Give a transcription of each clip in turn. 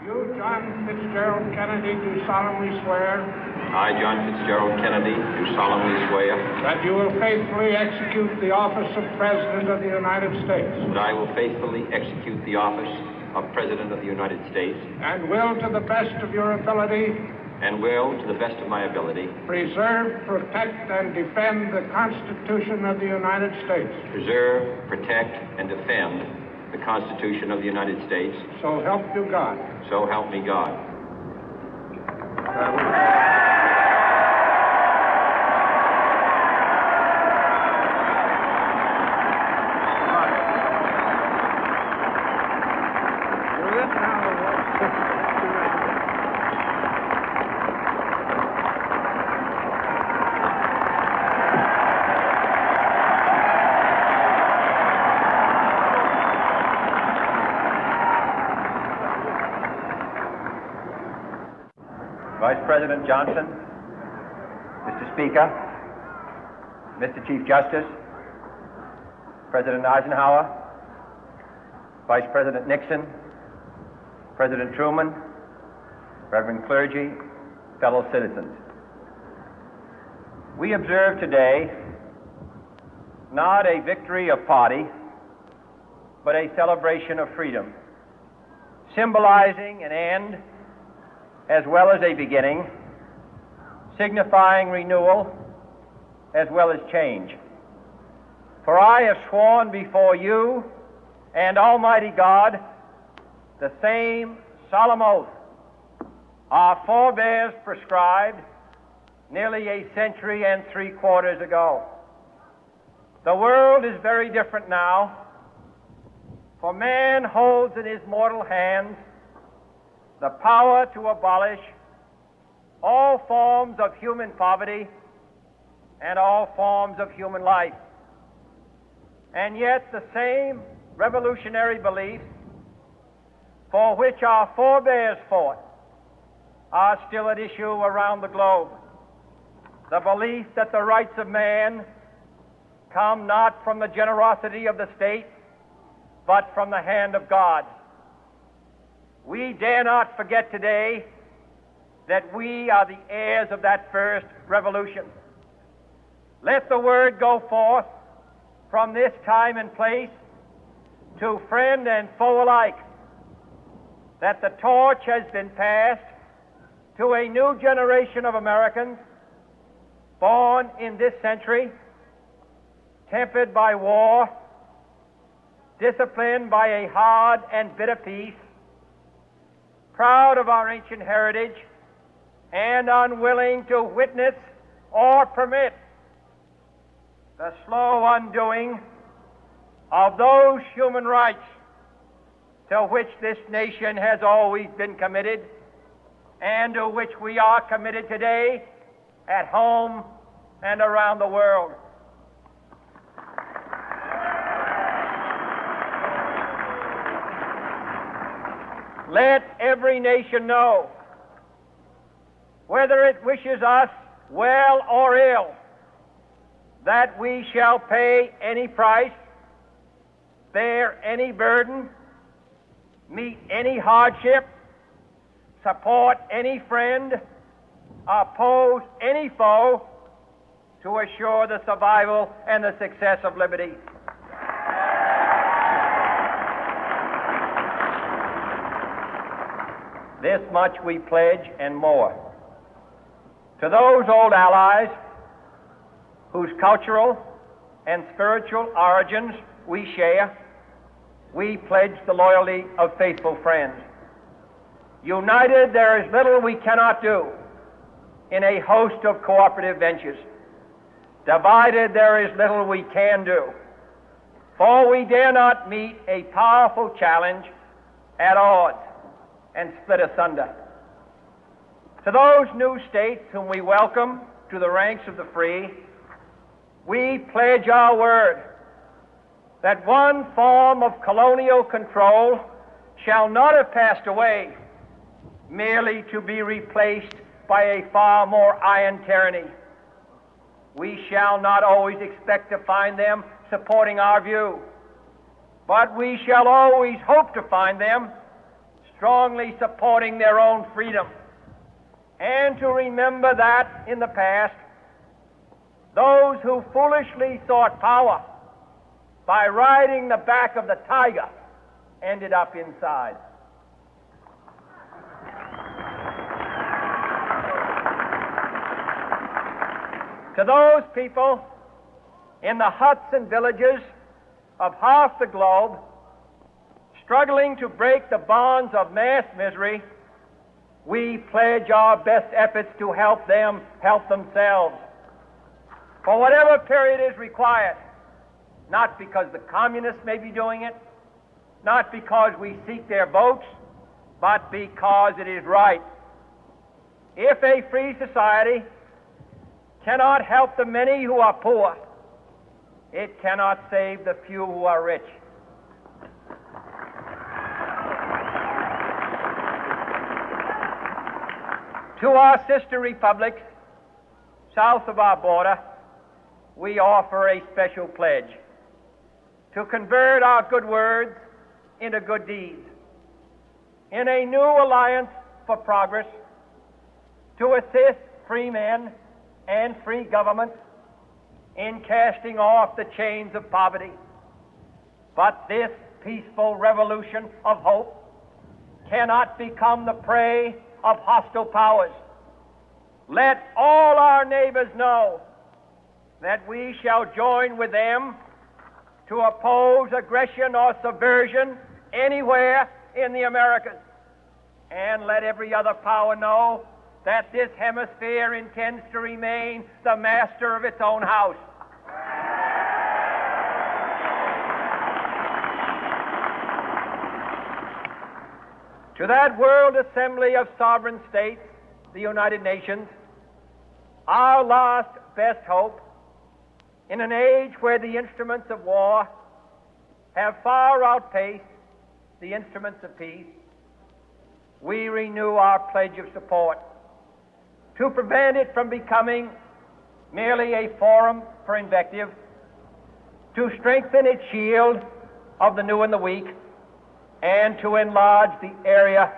You, John Fitzgerald Kennedy, do solemnly swear I, John Fitzgerald Kennedy, do solemnly swear that you will faithfully execute the office of President of the United States that I will faithfully execute the office of President of the United States and will, to the best of your ability, and will, to the best of my ability, preserve, protect, and defend the Constitution of the United States. preserve, protect, and defend the Constitution of the United States. So help you God. So help me God. Vice President Johnson, Mr. Speaker, Mr. Chief Justice, President Eisenhower, Vice President Nixon, President Truman, Reverend clergy, fellow citizens. We observe today not a victory of party, but a celebration of freedom, symbolizing an end as well as a beginning, signifying renewal as well as change. For I have sworn before you and Almighty God the same solemn oath our forebears prescribed nearly a century and 3/4 ago. The world is very different now, for man holds in his mortal hands the power to abolish all forms of human poverty and all forms of human life. And yet the same revolutionary beliefs for which our forebears fought are still at issue around the globe. The belief that the rights of man come not from the generosity of the state, but from the hand of God. We dare not forget today that we are the heirs of that first revolution. Let the word go forth from this time and place to friend and foe alike that the torch has been passed to a new generation of Americans born in this century, tempered by war, disciplined by a hard and bitter peace, proud of our ancient heritage, and unwilling to witness or permit the slow undoing of those human rights to which this nation has always been committed and to which we are committed today at home and around the world. Let every nation know, whether it wishes us well or ill, that we shall pay any price, bear any burden, meet any hardship, support any friend, oppose any foe to assure the survival and the success of liberty. This much we pledge and more. To those old allies whose cultural and spiritual origins we share, we pledge the loyalty of faithful friends. United, there is little we cannot do in a host of cooperative ventures. Divided, there is little we can do, for we dare not meet a powerful challenge at odds and split asunder. To those new states whom we welcome to the ranks of the free, we pledge our word that one form of colonial control shall not have passed away, merely to be replaced by a far more iron tyranny. We shall not always expect to find them supporting our view, but we shall always hope to find them strongly supporting their own freedom, and to remember that in the past, those who foolishly sought power by riding the back of the tiger ended up inside. To those people in the huts and villages of half the globe struggling to break the bonds of mass misery, we pledge our best efforts to help them help themselves for whatever period is required, not because the communists may be doing it, not because we seek their votes, but because it is right. If a free society cannot help the many who are poor, it cannot save the few who are rich. To our sister republics south of our border, we offer a special pledge to convert our good words into good deeds, in a new alliance for progress, to assist free men and free governments in casting off the chains of poverty. But this peaceful revolution of hope cannot become the prey of hostile powers. Let all our neighbors know that we shall join with them to oppose aggression or subversion anywhere in the Americas. And let every other power know that this hemisphere intends to remain the master of its own house. To that World Assembly of Sovereign States, the United Nations, our last best hope, in an age where the instruments of war have far outpaced the instruments of peace, we renew our pledge of support to prevent it from becoming merely a forum for invective, to strengthen its shield of the new and the weak, and to enlarge the area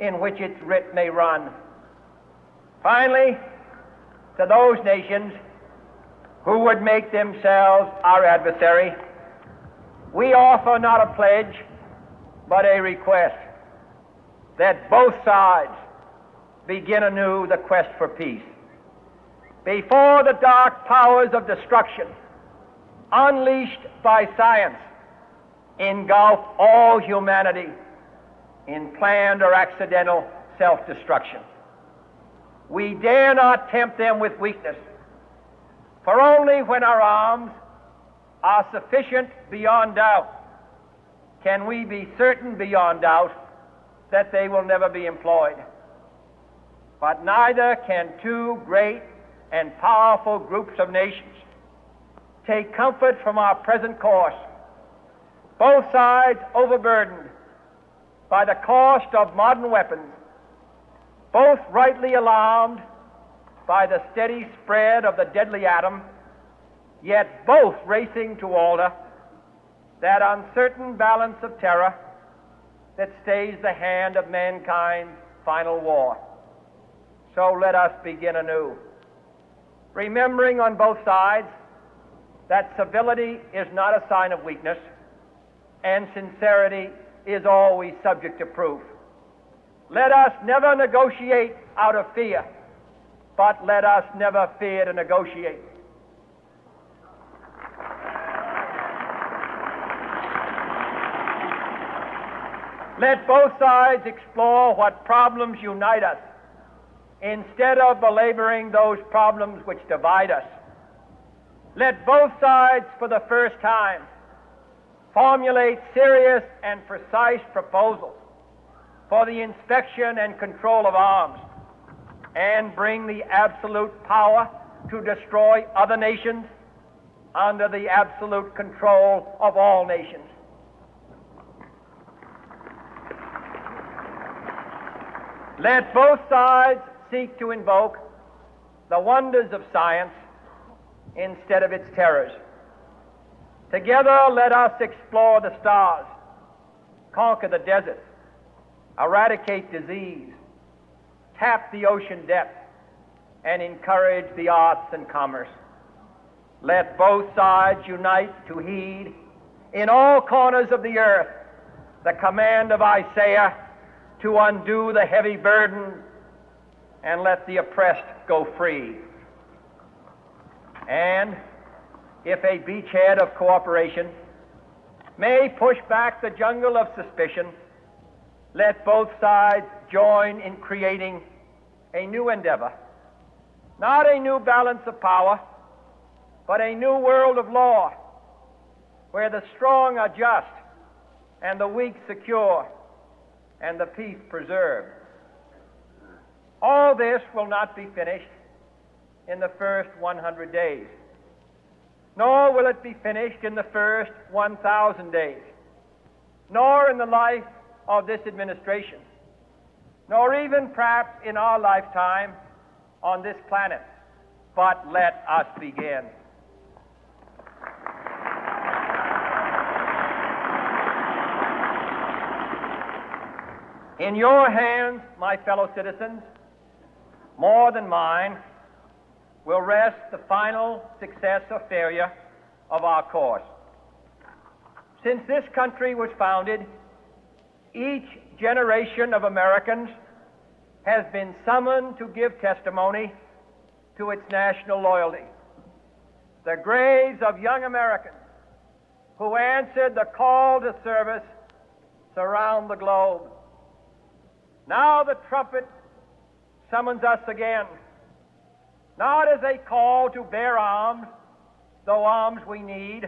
in which its writ may run. Finally, to those nations who would make themselves our adversary, we offer not a pledge, but a request that both sides begin anew the quest for peace. Before the dark powers of destruction, unleashed by science, engulf all humanity in planned or accidental self-destruction, we dare not tempt them with weakness, for only when our arms are sufficient beyond doubt can we be certain beyond doubt that they will never be employed. But neither can two great and powerful groups of nations take comfort from our present course, both sides overburdened by the cost of modern weapons, both rightly alarmed by the steady spread of the deadly atom, yet both racing to alter that uncertain balance of terror that stays the hand of mankind's final war. So let us begin anew, remembering on both sides that civility is not a sign of weakness, and sincerity is always subject to proof. Let us never negotiate out of fear, but let us never fear to negotiate. Let both sides explore what problems unite us, instead of belaboring those problems which divide us. Let both sides, for the first time, formulate serious and precise proposals for the inspection and control of arms, and bring the absolute power to destroy other nations under the absolute control of all nations. Let both sides seek to invoke the wonders of science instead of its terrors. Together, let us explore the stars, conquer the deserts, eradicate disease, tap the ocean depth, and encourage the arts and commerce. Let both sides unite to heed in all corners of the earth the command of Isaiah to undo the heavy burden and let the oppressed go free. And if a beachhead of cooperation may push back the jungle of suspicion, let both sides join in creating a new endeavor, not a new balance of power, but a new world of law, where the strong are just and the weak secure and the peace preserved. All this will not be finished in the first 100 days, nor will it be finished in the first 1,000 days, nor in the life of this administration, nor even perhaps in our lifetime on this planet. But let us begin. In your hands, my fellow citizens, more than mine, will rest the final success or failure of our course. Since this country was founded, each generation of Americans has been summoned to give testimony to its national loyalty. The graves of young Americans who answered the call to service surround the globe. Now the trumpet summons us again, not as a call to bear arms, though arms we need,